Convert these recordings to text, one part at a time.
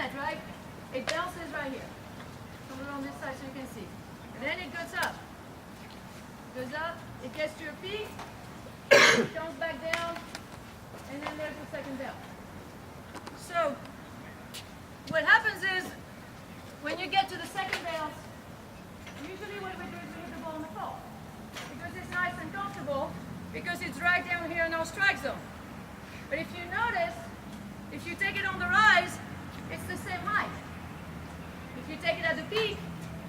net, right? It bounces right here. Come around this side so you can see. And then it goes up. Goes up, it gets to your peak, it comes back down, and then there's the second bell. So, what happens is, when you get to the second bell, usually what we do is we hit the ball on the fall. Because it's nice and comfortable, because it's right down here in our strike zone. But if you notice, if you take it on the rise, it's the same height. If you take it at the peak,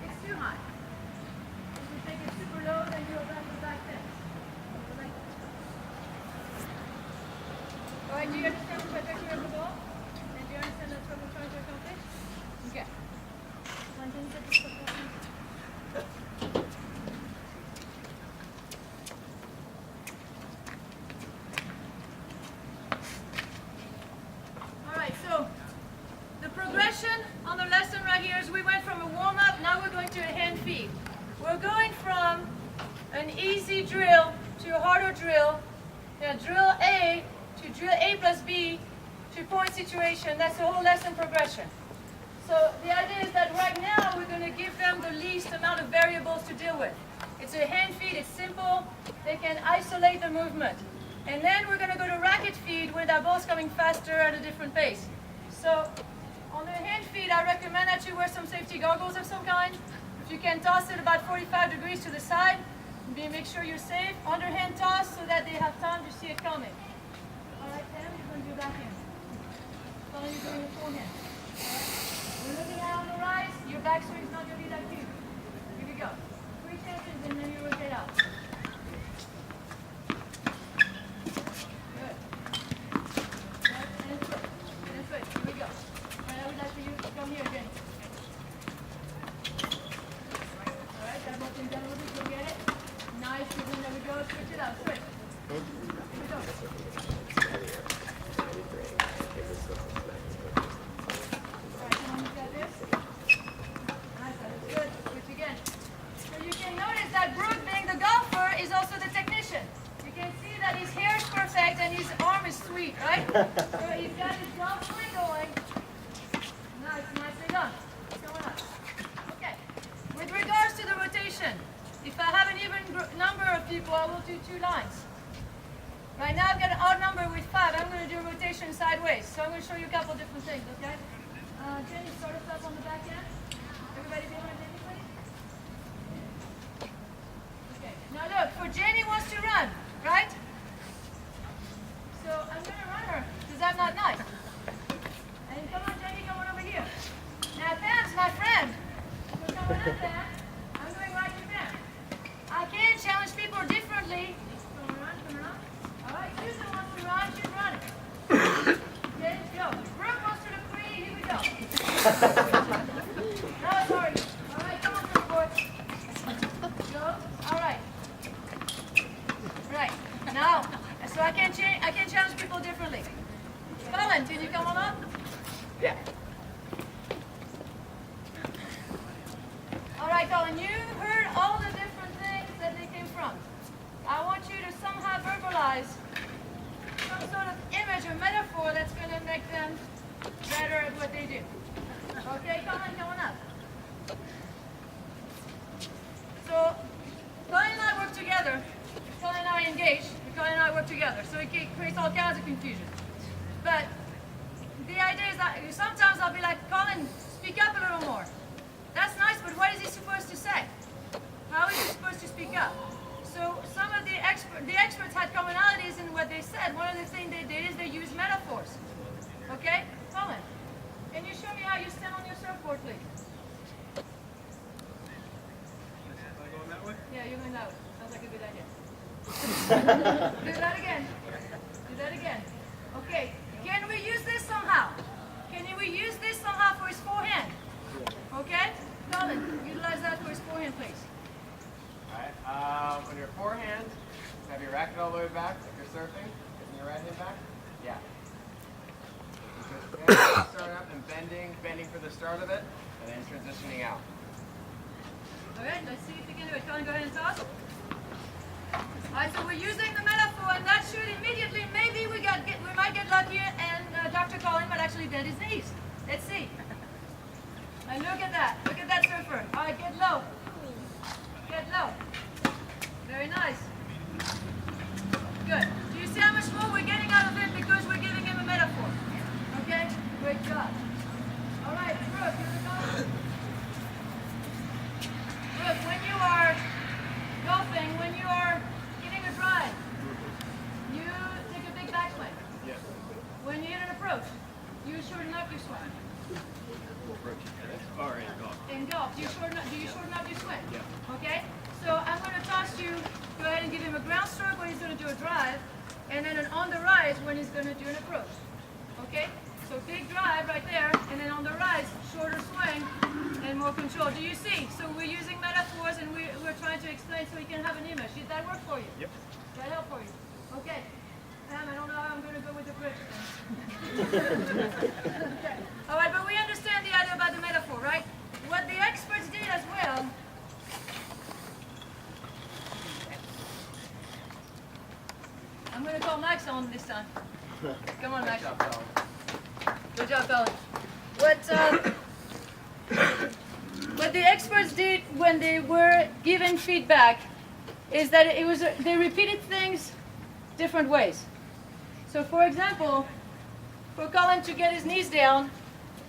it's too high. If you take it super low, then you'll have the back fence. Alright, do you understand the trajectory of the ball? And do you understand that's what we're trying to accomplish? Okay. Alright, so the progression on the lesson right here is we went from a warm-up, now we're going to a hand feed. We're going from an easy drill to a harder drill, drill A to drill A plus B to point situation. That's the whole lesson progression. So the idea is that right now we're going to give them the least amount of variables to deal with. It's a hand feed, it's simple, they can isolate the movement. And then we're going to go to racket feed where that ball's coming faster at a different pace. So on the hand feed, I recommend that you wear some safety goggles of some kind. If you can toss it about 45 degrees to the side, make sure you're safe. Underhand toss so that they have time to see it coming. Alright, Sam, you're going to do backhand. Follow you doing your forehand. We're looking at on the rise, your backswing is not going to be that huge. Here we go. 3 tensions and then you rotate out. Good. And switch. And switch. Here we go. Alright, I would like for you to come here, Jenny. Alright, that ball can down a little bit, go get it. Nice, and then there we go, switch it out, switch. Here we go. And his arm is sweet, right? So he's got his golf swing going. Nice, nicely done. Going up. Okay. With regards to the rotation, if I have an even number of people, I will do 2 lines. Right now I've got an odd number with 5. I'm going to do a rotation sideways. So I'm going to show you a couple different things, okay? Jenny, start us up on the back end. Everybody behind Jenny, please. Okay. Now look, for Jenny wants to run, right? So I'm going to run her, because I'm not nice. And come on, Jenny, come on over here. Now, Pam's my friend. So come on up, Pam. I'm going right to Pam. I can challenge people differently. Come on, come on. All right, Susan wants to run, she's running. Okay, let's go. Brooke wants to look pretty, here we go. No, sorry. All right, come on, Brooke. Go. All right. Right. Now, so I can challenge people differently. Colin, can you come on up? Yeah. All right, Colin, you heard all the different things that they came from. I want you to somehow verbalize some sort of image or metaphor that's going to make them better at what they do. Okay, Colin, come on up. So, Colin and I work together. Colin and I engage. Colin and I work together, so it creates all kinds of confusion. But the idea is that sometimes I'll be like, Colin, speak up a little more. That's nice, but what is he supposed to say? How is he supposed to speak up? So some of the experts had commonalities in what they said. One of the things they did is they used metaphors. Okay? Colin, can you show me how you stand on your surfboard, please? Am I going that way? Yeah, you're going that way. Sounds like a good idea. Do that again. Do that again. Okay. Can we use this somehow? Can we use this somehow for his forehand? Okay? Colin, utilize that for his forehand, please. Alright, on your forehand, have your racket all the way back if you're surfing. Isn't your right hand back? Yeah. Start up and bending for the start of it, and then transitioning out. Alright, let's see if you can do it. Colin, go ahead and toss. Alright, so we're using the metaphor, and that should immediately, maybe we might get lucky, and Dr. Colin might actually bend his knees. Let's see. up? Do you shorten up your swing? Yeah. Okay? So I'm going to toss you, go ahead and give him a ground stroke when he's going to do a drive, and then an on the rise when he's going to do an approach. Okay? So big drive right there, and then on the rise, shorter swing and more control. Do you see? So we're using metaphors and we're trying to explain so you can have an image. Did that work for you? Yep. Did that help for you? Okay. I don't know how I'm going to go with the bridge then. Okay. All right, but we understand the idea about the metaphor, right? What the experts did as well. I'm going to call Max on this time. Come on, Max. Good job, fellas. What the experts did when they were given feedback is that they repeated things different ways. So, for example, for Colin to get his knees down,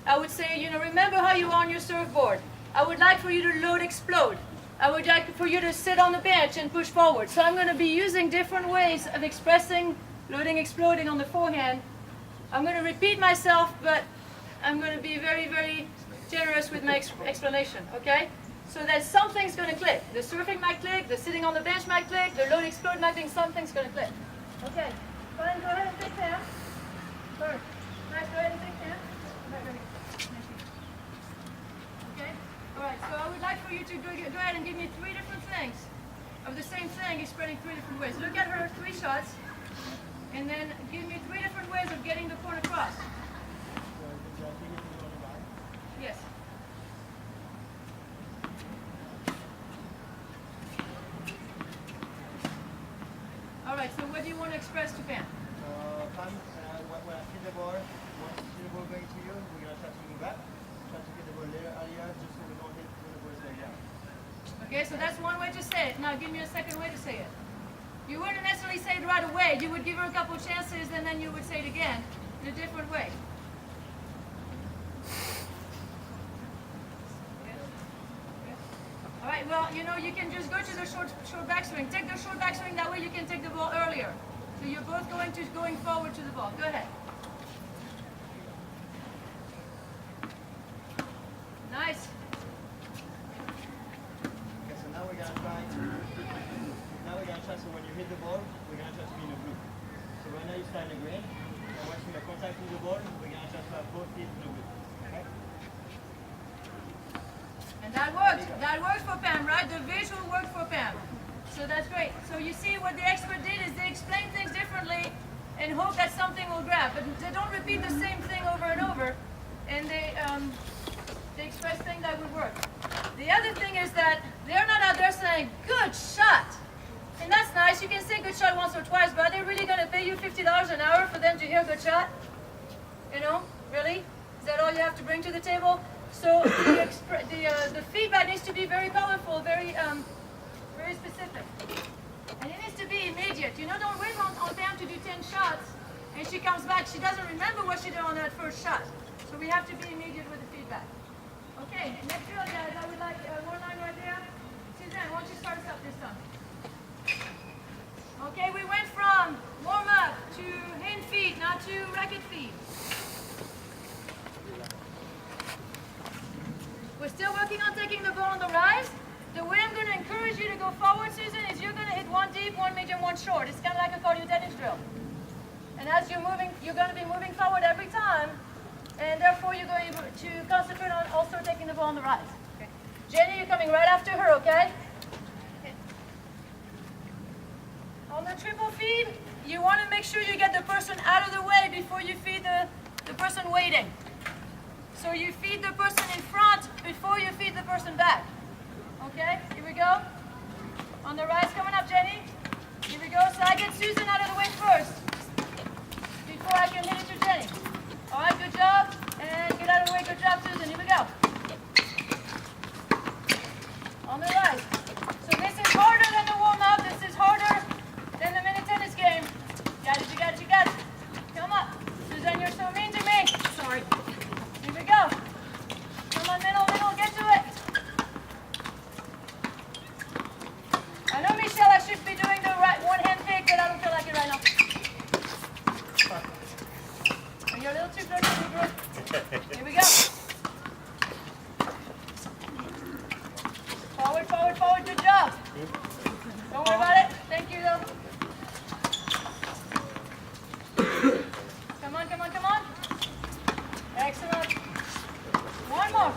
I would say, remember how you are on your surfboard. I would like for you to load explode. I would like for you to sit on the bench and push forward. So I'm going to be using different ways of expressing loading exploding on the forehand. I'm going to repeat myself, but I'm going to be very, very generous with my explanation, okay? So that something's going to click. The surfing might click, the sitting on the bench might click, the load explode might think something's going to click. Okay, Colin, go ahead and take Pam. Sorry. Max, go ahead and take Pam. Okay? All right, so I would like for you to go ahead and give me 3 different things of the same thing explaining 3 different ways. Look at her 3 shots, and then give me 3 different ways of getting the point across. Yes. All right, so what do you want to express to Pam? Pam, when I hit the ball, once the ball going to you, we're going to try to move back. Try to hit the ball later, earlier, just so we don't hit when the ball is going down. Okay, so that's one way to say it. Now give me a second way to say it. You wouldn't necessarily say it right away. You would give her a couple chances, and then you would say it again in a different way. All right, well, you can just go to the short backswing. Take the short backswing, that way you can take the ball earlier. So you're both going forward to the ball. Go ahead. Nice. Okay, so now we're going to try, so when you hit the ball, we're going to try to be in the blue. So right now you start in the green, and once we make contact with the ball, we're going to try to have both feet in the blue. Okay? And that worked. That worked for Pam, right? The visual worked for Pam. So that's great. So you see what the expert did is they explain things differently and hope that something will grab. But they don't repeat the same thing over and over. And they express things that would work. The other thing is that they're not out there saying, good shot. And that's nice. You can say good shot once or twice, but are they really going to pay you $50 an hour for them to hear good shot? Really? Is that all you have to bring to the table? So the feedback needs to be very colorful, very specific. And it needs to be immediate. Don't wait on Pam to do 10 shots and she comes back. She doesn't remember what she did on that first shot. So we have to be immediate with the feedback. Okay, next drill, guys. I would like one line right there. Suzanne, why don't you start us up this time? Okay, we went from warm-up to hand feed, now to racket feed. We're still working on taking the ball on the rise. The way I'm going to encourage you to go forward, Susan, is you're going to hit 1 deep, 1 medium, 1 short. It's kind of like a cardio tennis drill. And as you're moving, you're going to be moving forward every time, and therefore you're going to concentrate on also taking the ball on the rise. Okay. Jenny, you're coming right after her, okay? On the triple feed, you want to make sure you get the person out of the way before you feed the person waiting. So you feed the person in front before you feed the person back. Okay, here we go. On the rise coming up, Jenny. Here we go. So I get Susan out of the way first before I can hit it to Jenny. All right, good job. And get out of the way. Good job, Susan. Here we go. On the rise. So this is harder than the warm-up. This is harder than the mini tennis game. Got it, you got it, you got it. Come up. Susan, you're so mean to me. Sorry. Here we go. Come on, middle, get to it. I know, Michelle, I should be doing the right one-hand pick, but I don't feel like it right now. Are you a little too close to the group? Here we go. Don't worry about it. Thank you, though. Come on, come on, come on. Excellent. One more.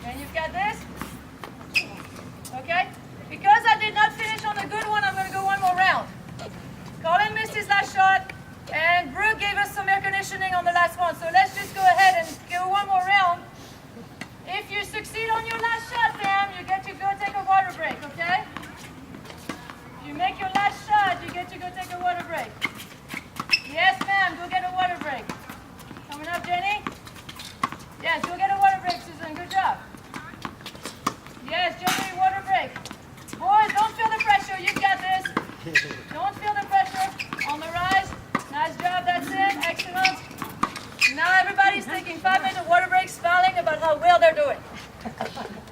And you've got this. Okay? Because I did not finish on the good one, I'm going to go one more round. Colin missed his last shot, and Brooke gave us some air conditioning on the last one. So let's just go ahead and go one more round. If you succeed on your last shot, Pam, you get to go take a water break, okay? If you make your last shot, you get to go take a water break. Yes, ma'am, go get a water break. Coming up, Jenny? Yes, go get a water break, Susan. Good job. Yes, Jenny, water break. Boys, don't feel the pressure. You've got this. Don't feel the pressure. On the rise. Nice job. That's it. Excellent. Now everybody's taking 5-minute water breaks, smiling about how well they're doing.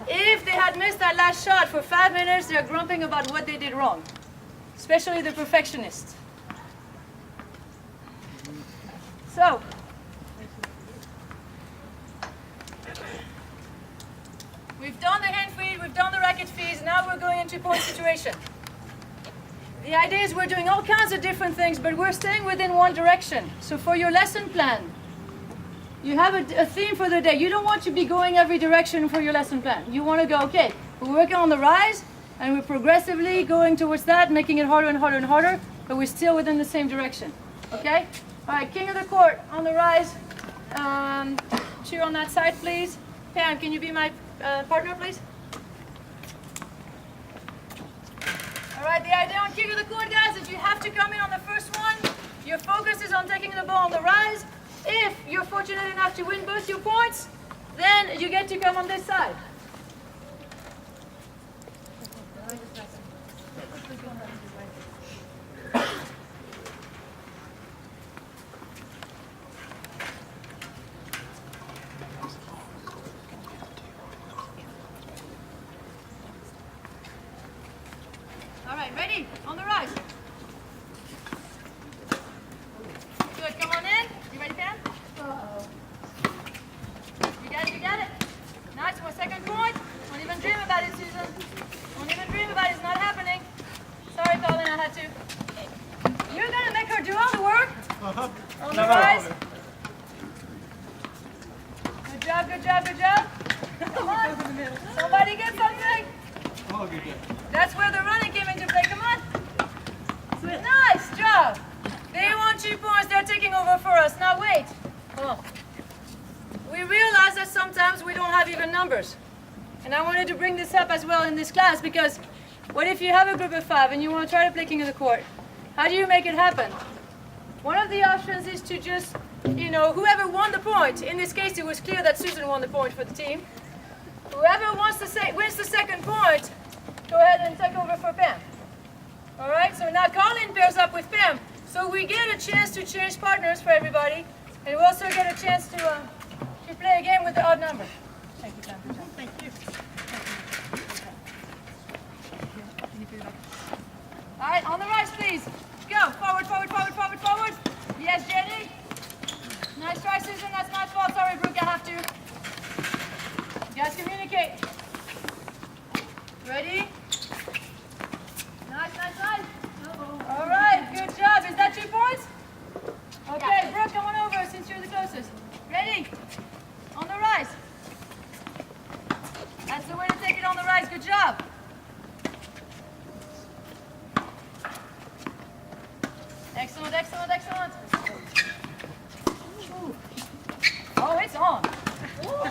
If they had missed that last shot for 5 minutes, they're grumping about what they did wrong, especially the perfectionists. So, we've done the hand feed, we've done the racket feeds, now we're going into point situation. The idea is we're doing all kinds of different things, but we're staying within one direction. So for your lesson plan, you have a theme for the day. You don't want to be going every direction for your lesson plan. You want to go, okay, we're working on the rise, and we're progressively going towards that, making it harder and harder and harder, but we're still within the same direction, okay? All right, king of the court on the rise. Two on that side, please. Pam, can you be my partner, please? All right, the idea on king of the court, guys, is you have to come in on the first one. Your focus is on taking the ball on the rise. If you're fortunate enough to win both your points, then you get to come on this side. All right, ready? On the rise. Good, come on in. You ready, Pam? Uh-oh. You got it. Nice, for second point. Don't even dream about it, Susan. Don't even dream about it, it's not happening. Sorry, Colin, I had to. You're gonna make her do all the work. On the rise. Good job, good job, good job. Come on. Somebody get something. Oh, good job. That's where the running came into play. Come on. Nice job. They want 2 points. They're taking over for us. Now wait. Come on. We realize that sometimes we don't have even numbers. And I wanted to bring this up as well in this class because what if you have a group of 5 and you want to try to play king of the court? How do you make it happen? One of the options is to just, whoever won the point. In this case, it was clear that Susan won the point for the team. Whoever wins the second point, go ahead and take over for Pam. All right, so now Colin pairs up with Pam. So we get a chance to change partners for everybody, and we also get a chance to play a game with the odd number. Thank you, Pam. Good job. Thank you. All right, on the rise, please. Go. Forward, forward, forward, forward, forward. Yes, Jenny. Nice try, Susan. That's my fault. Sorry, Brooke, I have to. You guys communicate. Ready? Nice, nice, nice. All right, good job. Is that 2 points? Okay, Brooke, come on over since you're the closest. Ready? On the rise. That's the way to take it on the rise. Good job. Excellent, excellent, excellent. Ooh. Oh, it's on. No,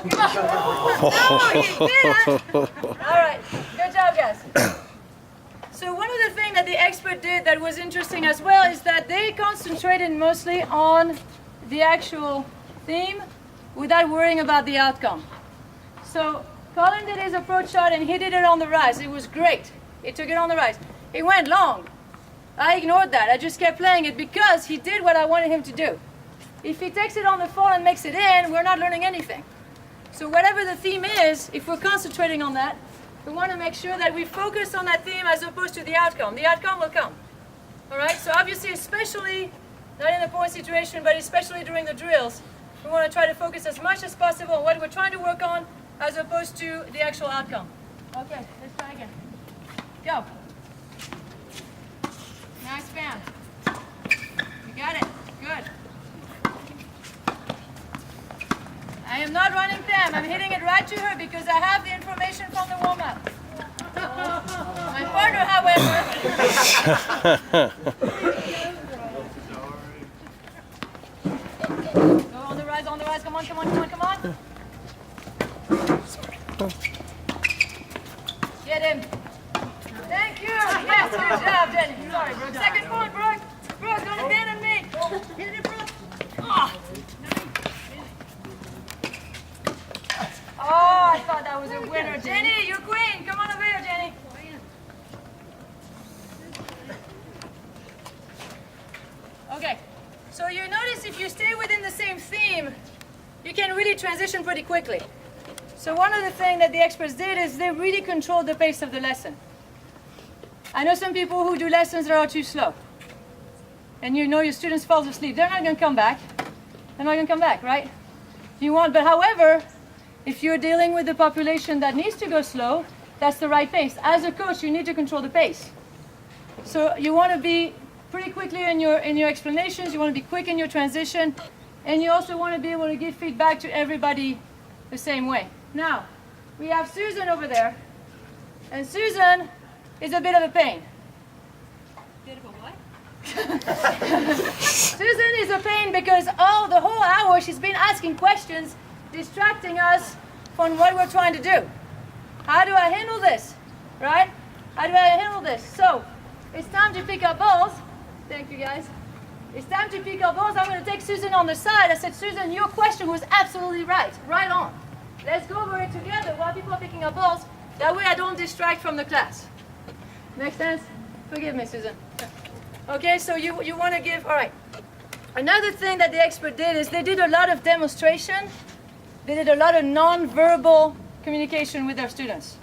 he didn't. All right, good job, guys. So one of the things that the expert did that was interesting as well is that they concentrated mostly on the actual theme without worrying about the outcome. So Colin did his approach shot and he did it on the rise. It was great. He took it on the rise. It went long. I ignored that. I just kept playing it because he did what I wanted him to do. If he takes it on the fall and makes it in, we're not learning anything. So whatever the theme is, if we're concentrating on that, we want to make sure that we focus on that theme as opposed to the outcome. The outcome will come. All right? So obviously, especially, not in the point situation, but especially during the drills, we want to try to focus as much as possible on what we're trying to work on as opposed to the actual outcome. Okay, let's try again. Go. Nice bam. You got it. Good. I am not running Pam. I'm hitting it right to her because I have the information from the warm-up. My partner, however, go on the rise, come on, come on, come on, come on. Get him. Thank you. Yes, good job, Jenny. Sorry, Brooke. Second point, Brooke. Brooke, don't abandon me. Get it, Brooke. Oh, I thought that was a winner. Jenny, you're queen. Come on over here, Jenny. Okay, so you notice if you stay within the same theme, you can really transition pretty quickly. So one of the things that the experts did is they really controlled the pace of the lesson. I know some people who do lessons that are too slow. And you know your students fall asleep. They're not going to come back. They're not going to come back, right? But however, if you're dealing with the population that needs to go slow, that's the right pace. As a coach, you need to control the pace. So you want to be pretty quickly in your explanations, you want to be quick in your transition, and you also want to be able to give feedback to everybody the same way. Now, we have Susan over there, and Susan is a bit of a pain. Bit of a what? Susan is a pain because the whole hour she's been asking questions, distracting us from what we're trying to do. How do I handle this? Right? How do I handle this? So, it's time to pick up balls. Thank you, guys. It's time to pick up balls. I'm going to take Susan on the side. I said, Susan, your question was absolutely right. Right on. Let's go over it together while people are picking up balls. That way I don't distract from the class. Make sense? Forgive me, Susan. Okay, so you want to give, all right. Another thing that the expert did is they did a lot of demonstration. They did a lot of non-verbal communication with their students.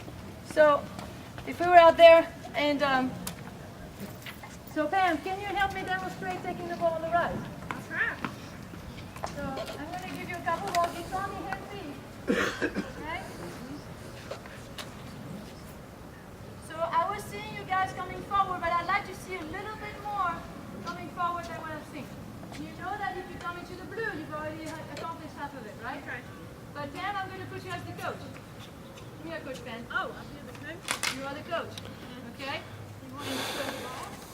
So if we were out there and, so Pam, can you help me demonstrate taking the ball on the rise? So I'm going to give you a couple balls. You saw me hand feet. Okay? So I was seeing you guys coming forward, but I'd like to see a little bit more coming forward than what I've seen. You know that if you come into the blue, you've already accomplished half of it, right? Okay. But Pam, I'm going to put you as the coach. Come here, Coach Pam. Oh, I'll be the coach. You are the coach. Okay?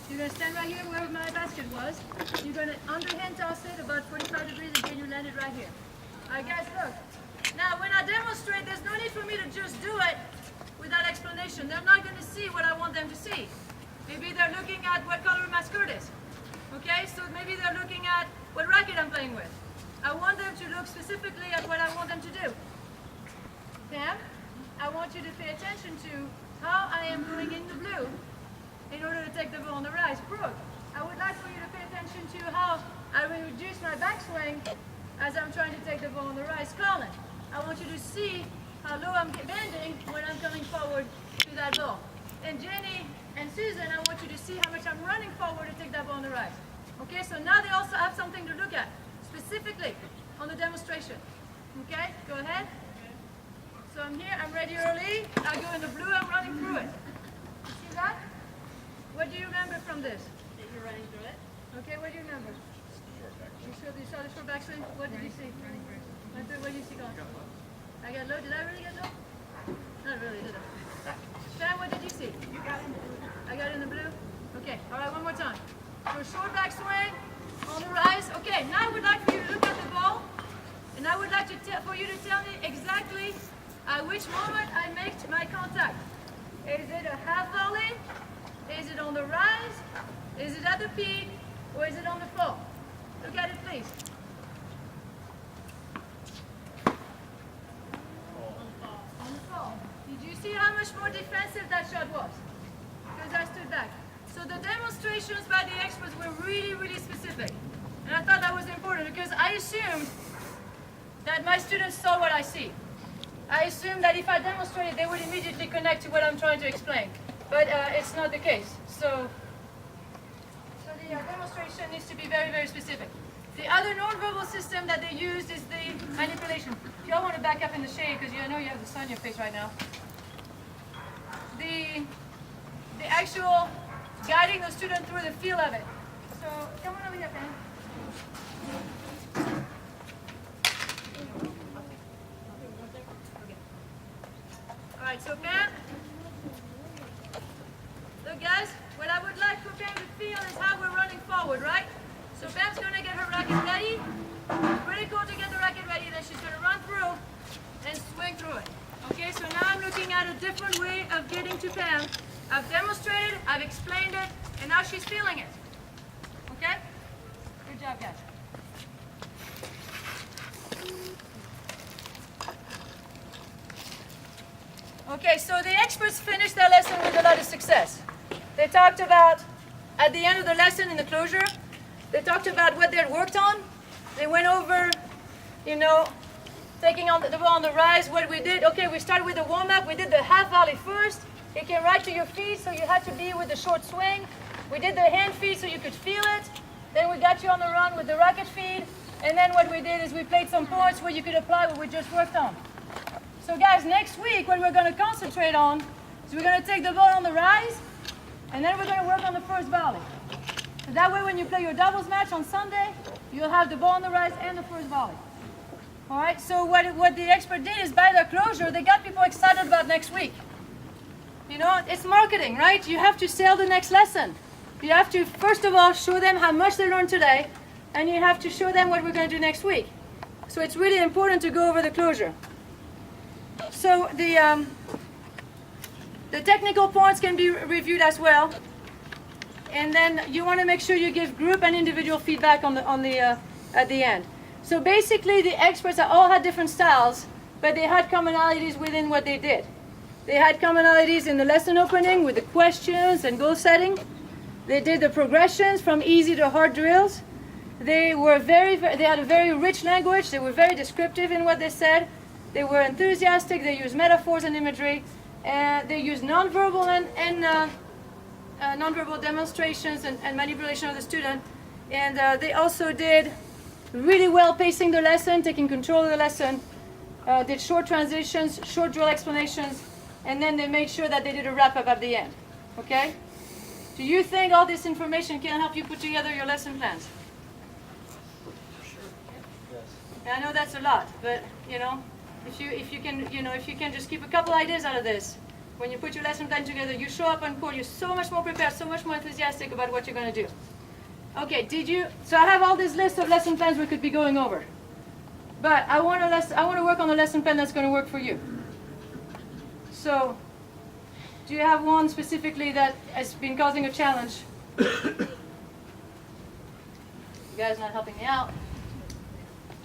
You're going to stand right here where my basket was. You're going to underhand toss it about 45 degrees and then you land it right here. All right, guys, look. Now, when I demonstrate, there's no need for me to just do it without explanation. They're not going to see what I want them to see. Maybe they're looking at what color my skirt is. Okay? So maybe they're looking at what racket I'm playing with. I want them to look specifically at what I want them to do. Pam, I want you to pay attention to how I am going in the blue in order to take the ball on the rise. Brooke, I would like for you to pay attention to how I will reduce my backswing as I'm trying to take the ball on the rise. Colin, I want you to see how low I'm bending when I'm coming forward to that ball. And Jenny and Susan, I want you to see how much I'm running forward to take that ball on the rise. Okay, so now they also have something to look at, specifically on the demonstration. Okay, go ahead. So I'm here, I'm ready early. I go in the blue, I'm running through it. You see that? What do you remember from this? That you're running through it. Okay, what do you remember? You saw the short backswing? What did you see? Running first. What did you see, Colin? I got low. Did I really get low? Not really, did I? Sam, what did you see? You got it. I got it in the blue? Okay, all right, one more time. So short backswing, on the rise. Okay, now I would like for you to look at the ball, and I would like for you to tell me exactly at which moment I make my contact. Is it a half volley? Is it on the rise? Is it at the peak? Or is it on the fall? Look at it, please. On the fall. Did you see how much more defensive that shot was? Because I stood back. So the demonstrations by the experts were really, really specific. And I thought that was important because I assumed that my students saw what I see. I assumed that if I demonstrated, they would immediately connect to what I'm trying to explain. But it's not the case. So the demonstration needs to be very, very specific. The other nonverbal system that they used is the manipulation. If y'all want to back up in the shade, because I know you have the sun in your face right now. The actual guiding the student through the feel of it. So come on over here, Pam. All right, so Pam. Look, guys, what I would like for Pam to feel is how we're running forward, right? So Pam's going to get her racket ready. Pretty cool to get the racket ready. Then she's going to run through and swing through it. Okay, so now I'm looking at a different way of getting to Pam. I've demonstrated, I've explained it, and now she's feeling it. Okay? Good job, guys. Okay, so the experts finished their lesson with a lot of success. They talked about, at the end of the lesson in the closure, they talked about what they had worked on. They went over, you know, taking on the ball on the rise, what we did. Okay, we started with the warm-up. We did the half volley first. It came right to your feet, so you had to be with the short swing. We did the hand feed so you could feel it. Then we got you on the run with the racket feed. And then what we did is we played some points where you could apply what we just worked on. So guys, next week what we're going to concentrate on is we're going to take the ball on the rise, and then we're going to work on the first volley. So that way when you play your doubles match on Sunday, you'll have the ball on the rise and the first volley. All right, so what the expert did is by their closure, they got people excited about next week. You know, it's marketing, right? You have to sell the next lesson. You have to, first of all, show them how much they learned today, and you have to show them what we're going to do next week. So it's really important to go over the closure. So the technical points can be reviewed as well. And then you want to make sure you give group and individual feedback at the end. So basically the experts all had different styles, but they had commonalities within what they did. They had commonalities in the lesson opening with the questions and goal setting. They did the progressions from easy to hard drills. They had a very rich language. They were very descriptive in what they said. They were enthusiastic. They used metaphors and imagery. And they used nonverbal and nonverbal demonstrations and manipulation of the student. And they also did really well pacing the lesson, taking control of the lesson, did short transitions, short drill explanations, and then they made sure that they did a wrap-up at the end. Okay? Do you think all this information can help you put together your lesson plans? I know that's a lot, but you know, if you can just keep a couple ideas out of this, when you put your lesson plan together, you show up on court, you're so much more prepared, so much more enthusiastic about what you're going to do. Okay, so I have all this list of lesson plans we could be going over. But I want to work on a lesson plan that's going to work for you. So, do you have one specifically that has been causing a challenge? You guys not helping me out.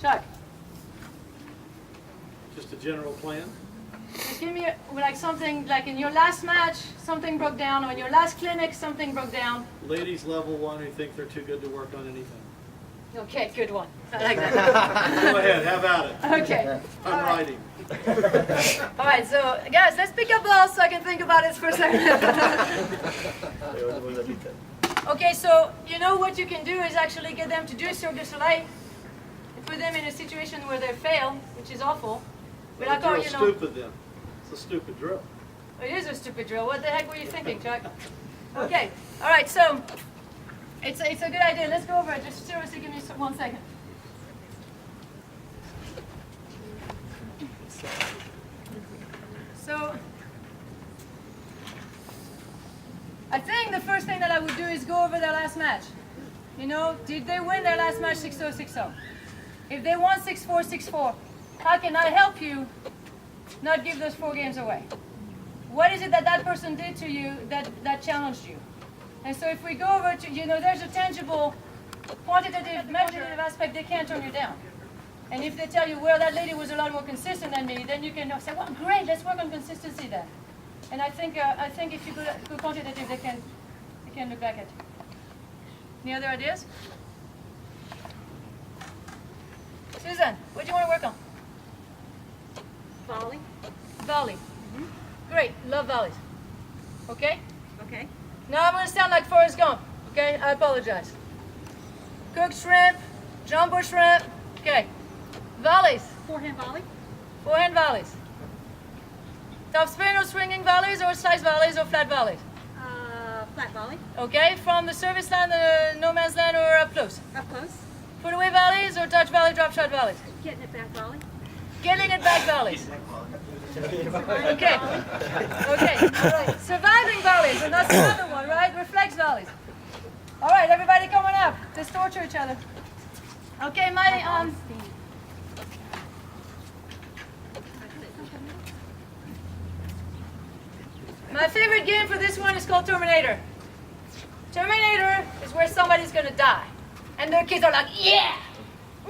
Chuck. Just a general plan? Just give me something, like in your last match, something broke down, or in your last clinic, something broke down. Ladies level 1 who think they're too good to work on anything. Okay, good one. I like that. Go ahead, have at it. Okay. I'm writing. All right, so guys, let's pick up balls so I can think about it for a second. Okay, so you know what you can do is actually get them to do Cirque du Soleil. Put them in a situation where they fail, which is awful. But I thought, you know, stupid then. It's a stupid drill. It is a stupid drill. What the heck were you thinking, Chuck? Okay, all right, so it's a good idea. Let's go over it. Just seriously, give me 1 second. So I think the first thing that I would do is go over their last match. You know, did they win their last match 6-0, 6-0? If they won 6-4, 6-4, how can I help you not give those 4 games away? What is it that that person did to you that challenged you? And so if we go over to, you know, there's a tangible, quantitative, measurative aspect, they can't turn you down. And if they tell you, well, that lady was a lot more consistent than me, then you can say, well, great, let's work on consistency then. And I think if you go quantitative, they can look back at you. Any other ideas? Susan, what do you want to work on? Volley. Volley. Great, love volleys. Okay? Okay. Now I'm going to sound like Forrest Gump. Okay, I apologize. Cooked shrimp, Jump or shrimp. Okay. Volleys. Forehand volley. Forehand volleys. Top spin or swinging volleys or slice volleys or flat volleys. Flat volley. Okay. From the service line, the no man's land or up close. Up close. Put away volleys or touch volley, drop shot volleys. Getting it back volley. Getting it back volleys. Okay. Okay. All right. Surviving volleys, and that's another one, right? Reflex volleys. All right, everybody coming up. Just torture each other. Okay, my favorite game for this one is called Terminator. Terminator is where somebody's gonna die. And their kids are like, yeah!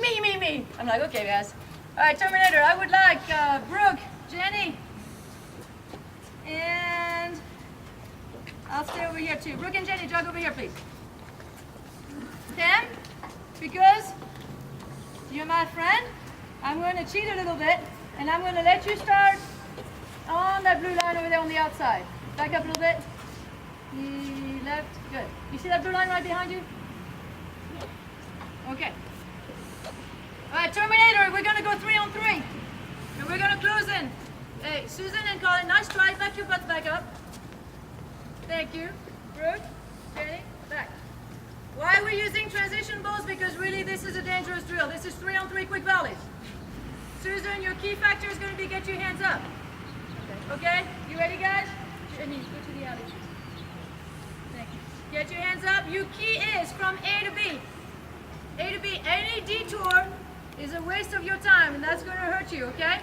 Me, me, me. I'm like, okay, guys. All right, Terminator, I would like Brooke, Jenny, and I'll stay over here too. Brooke and Jenny, jog over here, please. Tim, because you're my friend, I'm going to cheat a little bit, and I'm going to let you start on that blue line over there on the outside. Back up a little bit. Left, good. You see that blue line right behind you? Okay. All right, Terminator, we're going to go 3-on-3. And we're going to close in. Hey, Susan and Colin, nice try. Back your butts back up. Thank you. Brooke, Jenny, back. Why are we using transition balls? Because really this is a dangerous drill. This is 3-on-3 quick volleys. Susan, your key factor is going to be get your hands up. Okay? You ready, guys? Jenny, go to the alley. Thank you. Get your hands up. Your key is from A to B. A to B. Any detour is a waste of your time, and that's going to hurt you, okay?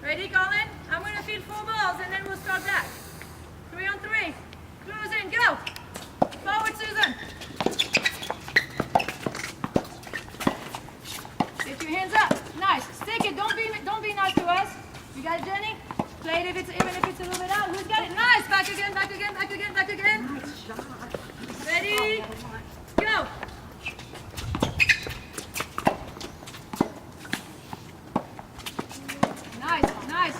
Ready, Colin? I'm going to feed 4 balls, and then we'll start back. 3-on-3. Close in. Go. Forward, Susan. Get your hands up. Nice. Stick it. Don't be nice to us. You got it, Jenny? Play it even if it's a little bit out. Who's got it? Nice. Back again, back again, back again, back again. Nice shot. Ready? Go. Nice, nice.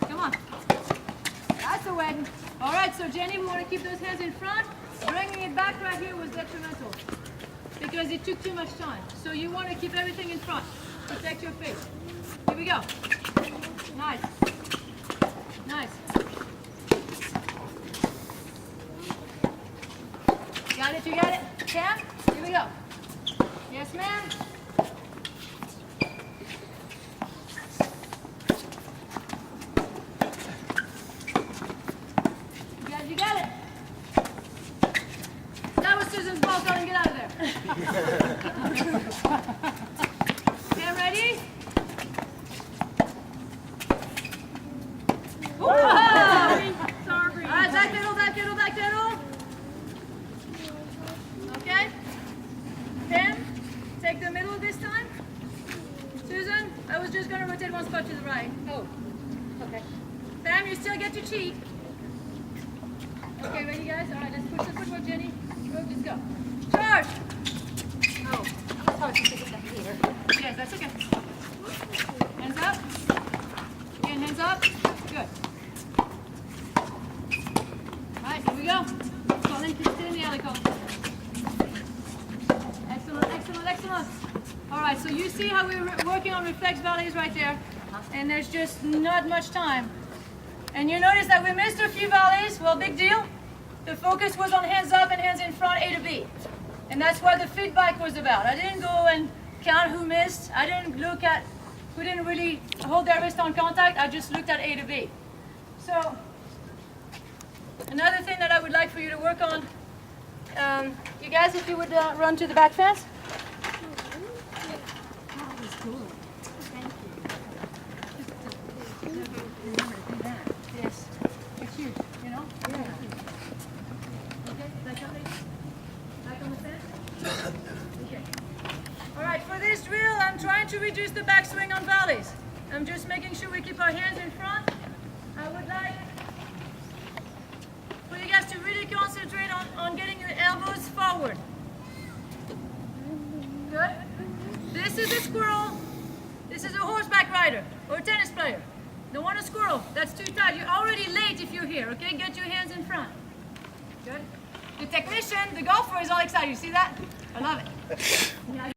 Come on. That's a wagon. All right, so Jenny, we want to keep those hands in front. Bringing it back right here was detrimental because it took too much time. So you want to keep everything in front. Protect your face. Here we go. Nice. Nice. Got it, you got it? Cam? Here we go. Yes, ma'am? You got it. That was Susan's ball, Colin, get out of there. Cam, ready? Sorry. All right, back pedal, back pedal, back pedal. Okay. Cam, take the middle this time. Susan, I was just going to rotate one spot to the right. Oh. Okay. Sam, you still get to cheat. Okay, ready, guys? All right, let's push the footwork, Jenny. Go, just go. Charge! Oh. It's hard to pick it up here. Yes, that's okay. Hands up. Again, hands up. Good. All right, here we go. Colin, keep stay in the alley, Colin. Excellent, excellent, excellent. All right, so you see how we're working on reflex volleys right there, and there's just not much time. And you notice that we missed a few volleys. Well, big deal. The focus was on hands up and hands in front, A to B. And that's what the feedback was about. I didn't go and count who missed. I didn't look at who didn't really hold their wrist on contact. I just looked at A to B. So, another thing that I would like for you to work on, you guys, if you would run to the back fence. That was cool. Thank you. Remember to do that. Yes, it's huge, you know? Yeah. Okay, back up, ladies. Back on the fence. Okay. All right, for this drill, I'm trying to reduce the backswing on volleys. I'm just making sure we keep our hands in front. I would like for you guys to really concentrate on getting your elbows forward. Good? This is a squirrel. This is a horseback rider or a tennis player. Don't want a squirrel. That's too tight. You're already late if you're here, okay? Get your hands in front. Good? The technician, the golfer is all excited. You see that? I love it.